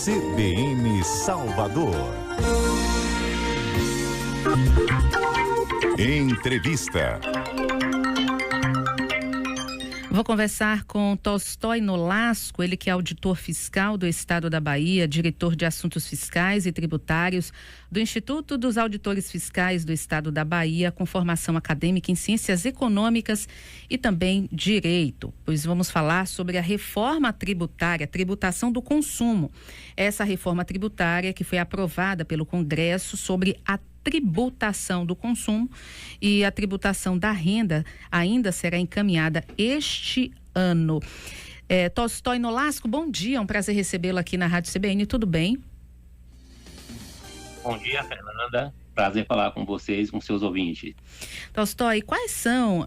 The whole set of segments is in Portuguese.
CBN Salvador. Entrevista. Vou conversar com Tolstói Nolasco, ele que é auditor fiscal do Estado da Bahia, diretor de Assuntos Fiscais e Tributários do Instituto dos Auditores Fiscais do Estado da Bahia, com formação acadêmica em Ciências Econômicas e também Direito. Pois vamos falar sobre a reforma tributária, tributação do consumo. Essa reforma tributária que foi aprovada pelo Congresso sobre a tributação do consumo e a tributação da renda ainda será encaminhada este ano. Tolstói Nolasco, bom dia, é um prazer recebê-lo aqui na Rádio CBN, tudo bem? Bom dia, Fernanda, prazer falar com vocês, com seus ouvintes. Tolstói, quais são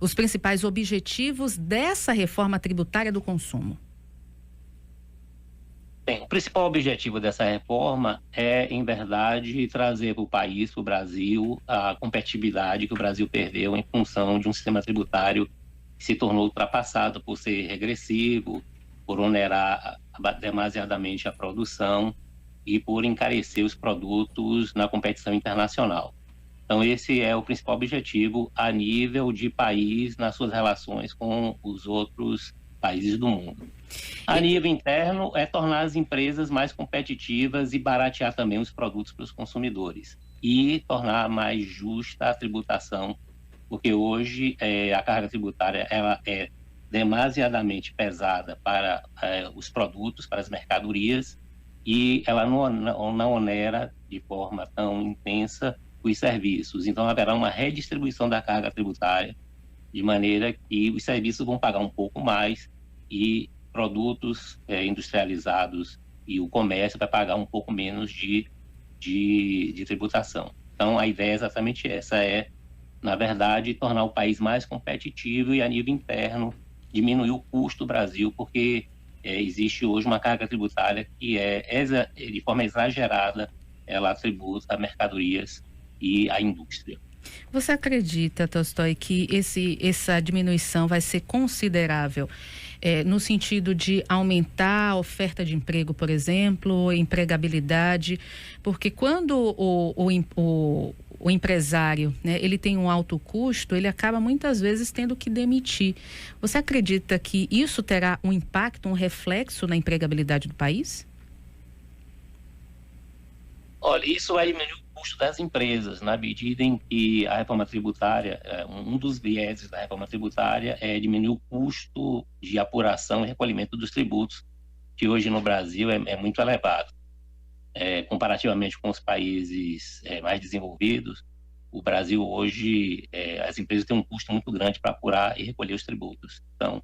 os principais objetivos dessa reforma tributária do consumo? Bem, o principal objetivo dessa reforma é, em verdade, trazer para o país, para o Brasil, a competitividade que o Brasil perdeu em função de um sistema tributário que se tornou ultrapassado por ser regressivo, por onerar demasiadamente a produção e por encarecer os produtos na competição internacional. Então, esse é o principal objetivo a nível de país nas suas relações com os outros países do mundo. A nível interno, é tornar as empresas mais competitivas e baratear também os produtos para os consumidores. E tornar mais justa a tributação, porque hoje a carga tributária ela é demasiadamente pesada para os produtos, para as mercadorias, e ela não onera de forma tão intensa os serviços. Então, haverá uma redistribuição da carga tributária, de maneira que os serviços vão pagar um pouco mais e produtos industrializados e o comércio vai pagar um pouco menos de tributação. Então, a ideia é exatamente essa, na verdade, tornar o país mais competitivo e, a nível interno, diminuir o custo do Brasil, porque existe hoje uma carga tributária que de forma exagerada, ela tributa mercadorias e a indústria. Você acredita, Tolstói, que essa diminuição vai ser considerável no sentido de aumentar a oferta de emprego, por exemplo, empregabilidade? Porque quando o empresário, né, ele tem um alto custo, ele acaba muitas vezes tendo que demitir. Você acredita que isso terá um impacto, um reflexo na empregabilidade do país? Olha, isso vai diminuir o custo das empresas, na medida em que a reforma tributária, um dos vieses da reforma tributária é diminuir o custo de apuração e recolhimento dos tributos, que hoje no Brasil é muito elevado. Comparativamente com os países mais desenvolvidos, o Brasil hoje, as empresas têm um custo muito grande para apurar e recolher os tributos. Então,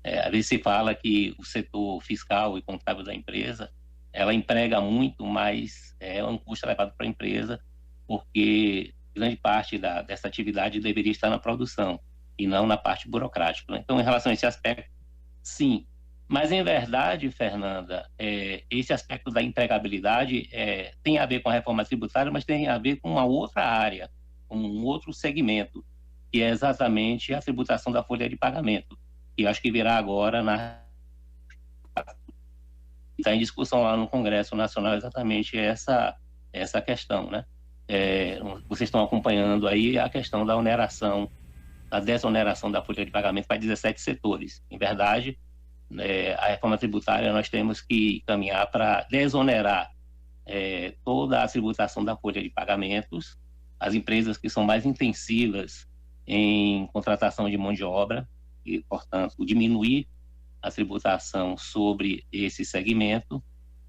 às vezes se fala que o setor fiscal e contábil da empresa ela emprega muito, mas é um custo elevado para a empresa, porque grande parte dessa atividade deveria estar na produção e não na parte burocrática. Então, em relação a esse aspecto, sim. Mas, em verdade, Fernanda, esse aspecto da empregabilidade tem a ver com a reforma tributária, mas tem a ver com uma outra área, com um outro segmento, que é exatamente a tributação da folha de pagamento, que eu acho que virá agora está em discussão lá no Congresso Nacional exatamente essa questão, né? Vocês estão acompanhando aí a questão da desoneração da folha de pagamento para 17 setores. Em verdade, a reforma tributária nós temos que caminhar para desonerar toda a tributação da folha de pagamentos, as empresas que são mais intensivas em contratação de mão de obra e, portanto, diminuir a tributação sobre esse segmento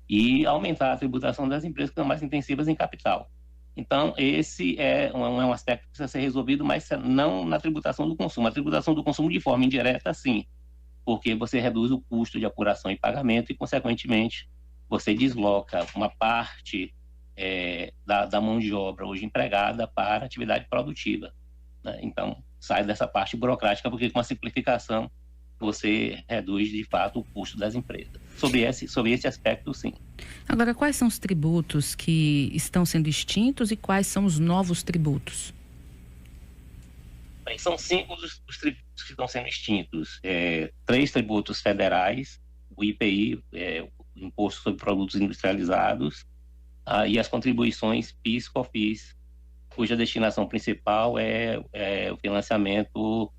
e aumentar a tributação das empresas que são mais intensivas em capital. Então, esse é um aspecto que precisa ser resolvido, mas não na tributação do consumo. A tributação do consumo de forma indireta, sim, porque você reduz o custo de apuração e pagamento e, consequentemente, você desloca uma parte da mão de obra hoje empregada para atividade produtiva, né? Então, sai dessa parte burocrática, porque com a simplificação você reduz, de fato, o custo das empresas. Sobre esse aspecto, sim. Agora, quais são os tributos que estão sendo extintos e quais são os novos tributos? Bem, são 5 os tributos que estão sendo extintos. 3 tributos federais, o IPI, o Imposto sobre Produtos Industrializados, e as contribuições PIS/COFINS, cuja destinação principal é o financiamento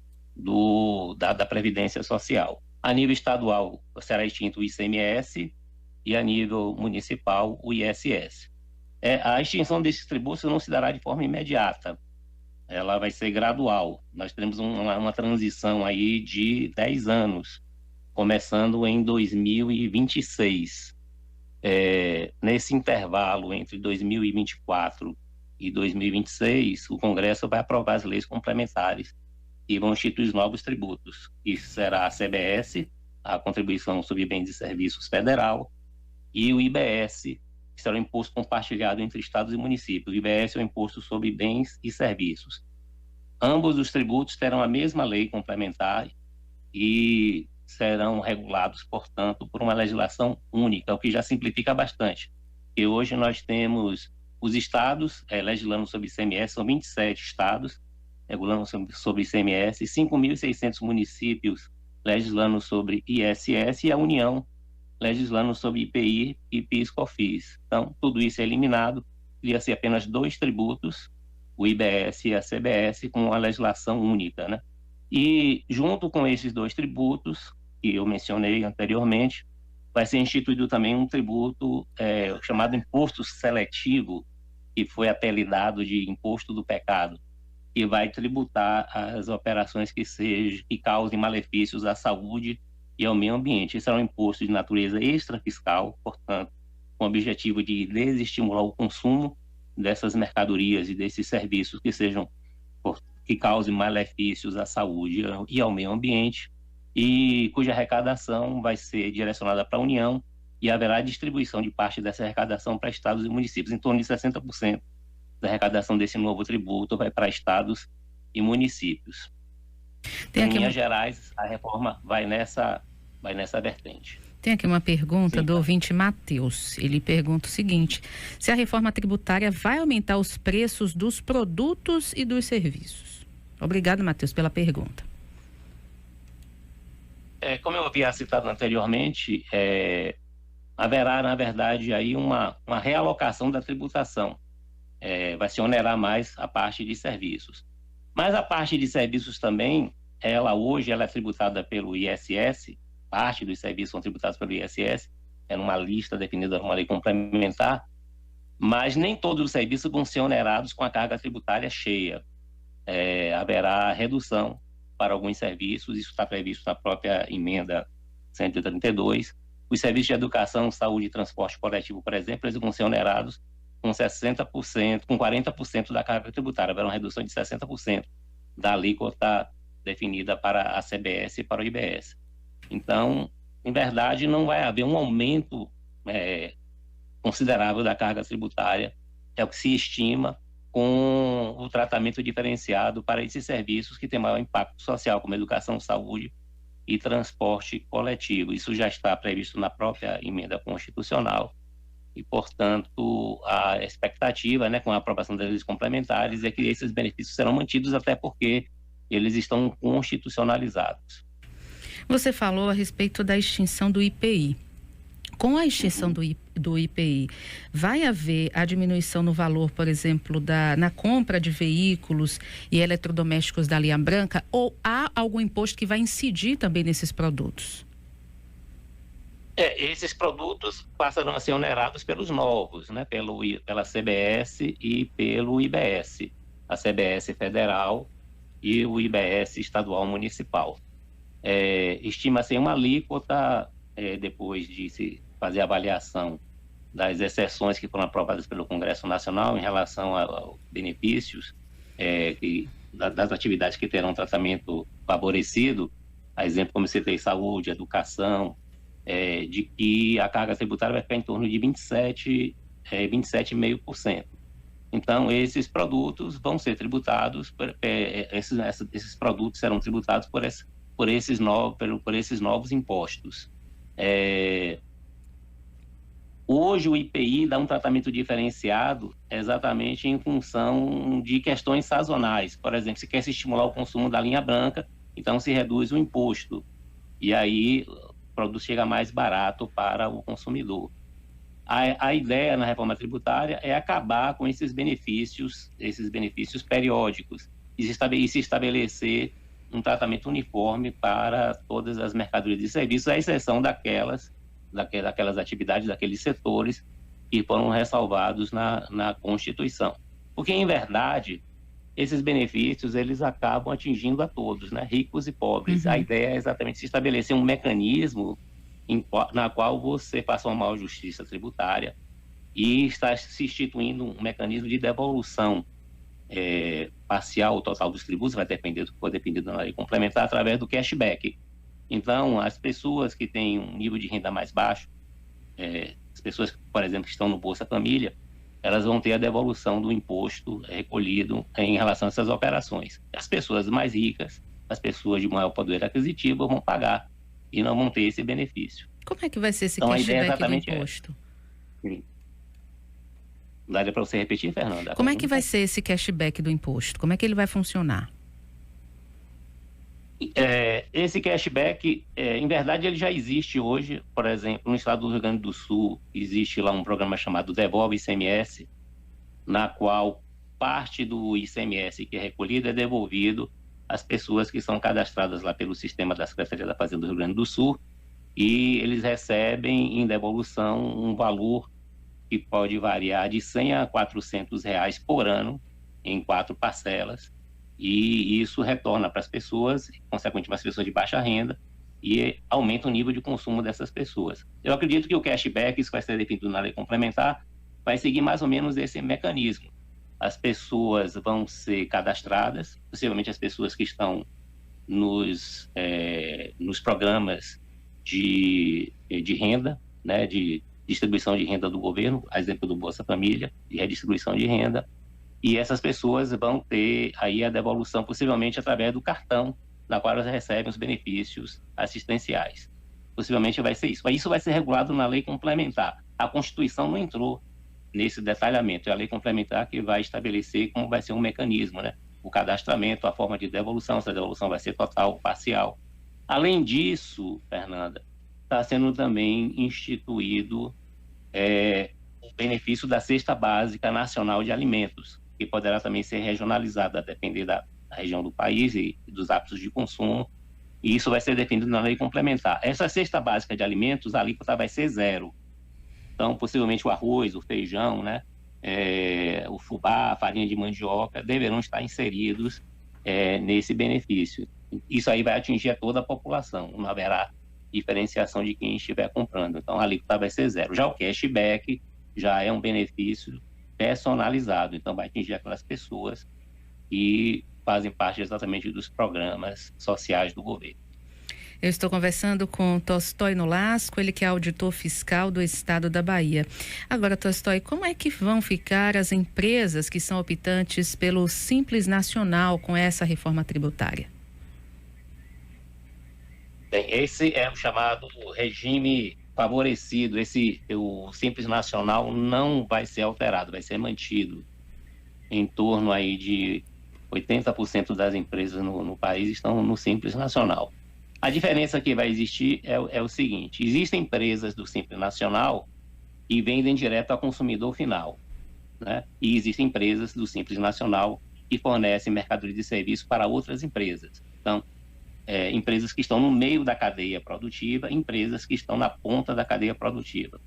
da Previdência Social. A nível estadual, será extinto o ICMS e a nível municipal, o ISS. A extinção desses tributos não se dará de forma imediata, ela vai ser gradual. Nós teremos uma transição aí de 10 anos, começando em 2026. Nesse intervalo entre 2024 e 2026, o Congresso vai aprovar as leis complementares e vão instituir os novos tributos, que será a CBS, a Contribuição sobre Bens e Serviços Federal, e o IBS, que será o Imposto Compartilhado entre Estados e Municípios. O IBS é o Imposto sobre Bens e Serviços. Ambos os tributos terão a mesma lei complementar e serão regulados, portanto, por uma legislação única, o que já simplifica bastante. E hoje nós temos os estados legislando sobre ICMS, são 27 estados regulando sobre ICMS, 5.600 municípios legislando sobre ISS e a União legislando sobre IPI e PIS/COFINS. Então, tudo isso é eliminado, cria-se apenas 2 tributos, o IBS e a CBS, com uma legislação única, né? E, junto com esses 2 tributos, que eu mencionei anteriormente, vai ser instituído também um tributo chamado Imposto Seletivo, que foi apelidado de Imposto do Pecado, que vai tributar as operações que causem malefícios à saúde e ao meio ambiente. Esse é um imposto de natureza extrafiscal, portanto, com o objetivo de desestimular o consumo dessas mercadorias e desses serviços que causem malefícios à saúde e ao meio ambiente, e cuja arrecadação vai ser direcionada para a União, e haverá distribuição de parte dessa arrecadação para estados e municípios. Em torno de 60% da arrecadação desse novo tributo vai para estados e municípios. Em Minas Gerais, a reforma vai nessa vertente. Tem aqui uma pergunta do Sim, ouvinte Matheus. Ele pergunta o seguinte: se a reforma tributária vai aumentar os preços dos produtos e dos serviços? Obrigado, Matheus, pela pergunta. Como eu havia citado anteriormente, haverá, na verdade, aí uma realocação da tributação. Vai se onerar mais a parte de serviços. Mas a parte de serviços também, hoje ela é tributada pelo ISS, parte dos serviços são tributados pelo ISS, numa lista definida numa lei complementar, mas nem todos os serviços vão ser onerados com a carga tributária cheia. Haverá redução para alguns serviços, isso está previsto na própria emenda 132. Os serviços de educação, saúde e transporte coletivo, por exemplo, eles vão ser onerados com 60%, com 40% da carga tributária. Haverá uma redução de 60% da alíquota definida para a CBS e para o IBS. Então, em verdade, não vai haver um aumento considerável da carga tributária, é o que se estima, com o tratamento diferenciado para esses serviços que têm maior impacto social, como educação, saúde e transporte coletivo. Isso já está previsto na própria emenda constitucional e, portanto, a expectativa, com a aprovação das leis complementares, é que esses benefícios serão mantidos, até porque eles estão constitucionalizados. Você falou a respeito da extinção do IPI. Com a extinção do IPI, vai haver a diminuição no valor, por exemplo, na compra de veículos e eletrodomésticos da linha branca, ou há algum imposto que vai incidir também nesses produtos? Esses produtos passarão a ser onerados pelos novos, pela CBS e pelo IBS, a CBS federal e o IBS estadual municipal. Estima-se uma alíquota, depois de se fazer a avaliação das exceções que foram aprovadas pelo Congresso Nacional em relação aos benefícios das atividades que terão tratamento favorecido, a exemplo, como citei, saúde, educação, de que a carga tributária vai ficar em torno de 27,5%. Então, esses produtos vão ser tributados, esses produtos serão tributados por esses novos impostos. Hoje o IPI dá um tratamento diferenciado exatamente em função de questões sazonais. Por exemplo, se quer se estimular o consumo da linha branca, então se reduz o imposto. E aí produto chega mais barato para o consumidor. A ideia na reforma tributária é acabar com esses benefícios periódicos e se estabelecer um tratamento uniforme para todas as mercadorias e serviços, à exceção daquelas atividades, daqueles setores que foram ressalvados na Constituição. Porque, em verdade, esses benefícios eles acabam atingindo a todos, né? Ricos e pobres. A ideia é exatamente se estabelecer um mecanismo na qual você faça uma maior justiça tributária e está se instituindo um mecanismo de devolução parcial ou total dos tributos, vai depender do que for depender da lei complementar, através do cashback. Então, as pessoas que têm um nível de renda mais baixo, as pessoas, por exemplo, que estão no Bolsa Família, elas vão ter a devolução do imposto recolhido em relação a essas operações. As pessoas mais ricas, as pessoas de maior poder aquisitivo vão pagar e não vão ter esse benefício. Como é que vai ser esse então, cashback do imposto? Daria para você repetir, Fernanda? Como é que vai ser esse cashback do imposto? Como é que ele vai funcionar? Esse cashback, em verdade, ele já existe hoje. Por exemplo, no estado do Rio Grande do Sul, existe lá um programa chamado Devolve ICMS, na qual parte do ICMS que é recolhido é devolvido às pessoas que são cadastradas lá pelo sistema da Secretaria da Fazenda do Rio Grande do Sul, e eles recebem em devolução um valor que pode variar de R$100 a R$400 por ano, em 4 parcelas, e isso retorna para as pessoas, consequentemente as pessoas de baixa renda, e aumenta o nível de consumo dessas pessoas. Eu acredito que o cashback, isso vai ser definido na lei complementar, vai seguir mais ou menos esse mecanismo. As pessoas vão ser cadastradas, possivelmente as pessoas que estão nos programas de renda, né, de distribuição de renda do governo, a exemplo do Bolsa Família, de redistribuição de renda, e essas pessoas vão ter aí a devolução possivelmente através do cartão, na qual elas recebem os benefícios assistenciais. Possivelmente vai ser isso. Mas isso vai ser regulado na lei complementar. A Constituição não entrou nesse detalhamento, é a lei complementar que vai estabelecer como vai ser um mecanismo, né? O cadastramento, a forma de devolução, se a devolução vai ser total ou parcial. Além disso, Fernanda, está sendo também instituído o benefício da Cesta Básica Nacional de Alimentos, que poderá também ser regionalizada, a depender da região do país e dos hábitos de consumo, e isso vai ser definido na lei complementar. Essa cesta básica de alimentos, a alíquota vai ser 0. Então, possivelmente o arroz, o feijão, né, o fubá, a farinha de mandioca, deverão estar inseridos nesse benefício. Isso aí vai atingir a toda a população, não haverá diferenciação de quem estiver comprando. Então, a alíquota vai ser 0. Já o cashback já é um benefício personalizado, então vai atingir aquelas pessoas que fazem parte exatamente dos programas sociais do governo. Eu estou conversando com Tostói Nolasco, ele que é auditor fiscal do estado da Bahia. Agora, Tostói, como é que vão ficar as empresas que são optantes pelo Simples Nacional com essa reforma tributária? Bem, esse é o chamado regime favorecido. O Simples Nacional não vai ser alterado, vai ser mantido. Em torno aí de 80% das empresas no país estão no Simples Nacional. A diferença que vai existir é o seguinte: existem empresas do Simples Nacional que vendem direto ao consumidor final, né? E existem empresas do Simples Nacional que fornecem mercadoria e serviço para outras empresas. Então, empresas que estão no meio da cadeia produtiva, empresas que estão na ponta da cadeia produtiva.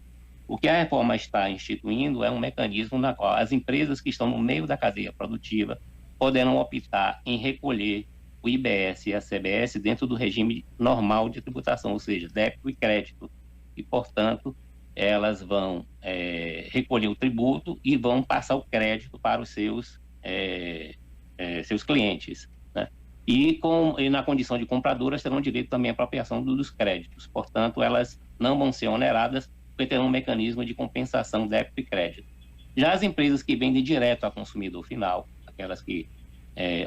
O que a reforma está instituindo é um mecanismo na qual as empresas que estão no meio da cadeia produtiva poderão optar em recolher o IBS e a CBS dentro do regime normal de tributação, ou seja, débito e crédito. E, portanto, elas vão recolher o tributo e vão passar o crédito para os seus clientes, né? E na condição de compradoras terão direito também à apropriação dos créditos. Portanto, elas não vão ser oneradas porque terão um mecanismo de compensação débito e crédito. Já as empresas que vendem direto ao consumidor final, aquelas que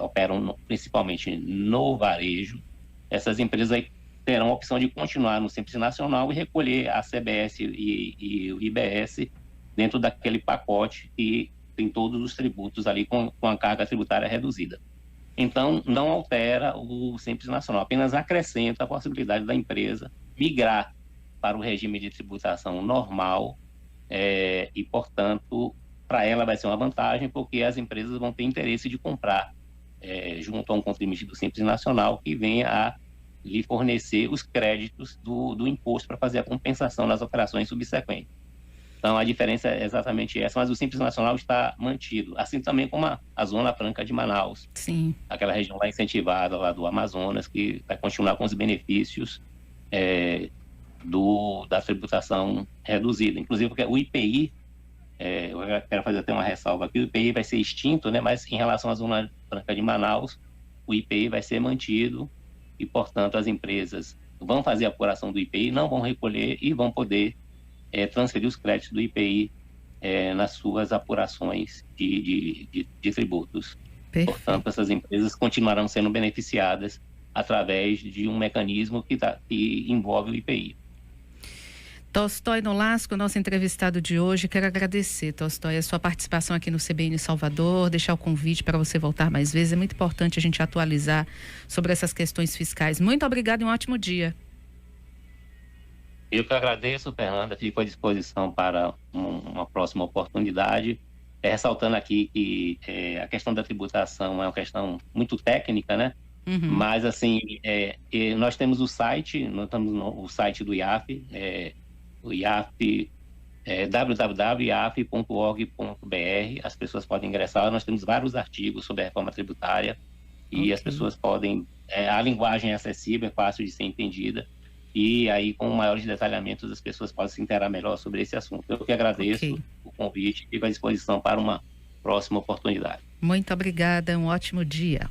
operam principalmente no varejo, essas empresas aí terão a opção de continuar no Simples Nacional e recolher a CBS e o IBS dentro daquele pacote que tem todos os tributos ali com a carga tributária reduzida. Então, não altera o Simples Nacional, apenas acrescenta a possibilidade da empresa migrar para o regime de tributação normal e, portanto, para ela vai ser uma vantagem, porque as empresas vão ter interesse de comprar junto a um contribuinte do Simples Nacional que venha a lhe fornecer os créditos do imposto para fazer a compensação nas operações subsequentes. Então, a diferença é exatamente essa, mas o Simples Nacional está mantido, assim também como a Zona Franca de Manaus. Sim. Aquela região lá incentivada, lá do Amazonas, que vai continuar com os benefícios da tributação reduzida. Inclusive, porque o IPI, eu quero fazer até uma ressalva aqui, o IPI vai ser extinto, né? Mas em relação à Zona Franca de Manaus, o IPI vai ser mantido e, portanto, as empresas vão fazer a apuração do IPI, não vão recolher e vão poder transferir os créditos do IPI nas suas apurações de tributos. Perfeito. Portanto, essas empresas continuarão sendo beneficiadas através de um mecanismo que envolve o IPI. Tolstói Nolasco, nosso entrevistado de hoje, quero agradecer, Tolstói, a sua participação aqui no CBN Salvador, deixar o convite para você voltar mais vezes. É muito importante a gente atualizar sobre essas questões fiscais. Muito obrigado e um ótimo dia. Eu que agradeço, Fernanda, fico à disposição para uma próxima oportunidade. Ressaltando aqui que a questão da tributação é uma questão muito técnica, né? Uhum. Mas, assim, nós temos o site, nós temos o site do IAF, o IAF www.iaf.org.br. As pessoas podem ingressar, nós temos vários artigos sobre a reforma tributária e as pessoas podem... a linguagem é acessível, é fácil de ser entendida. E aí, com maiores detalhamentos, as pessoas podem se interar melhor sobre esse assunto. Eu que agradeço o convite e fico à disposição para uma próxima oportunidade. Muito obrigada, um ótimo dia.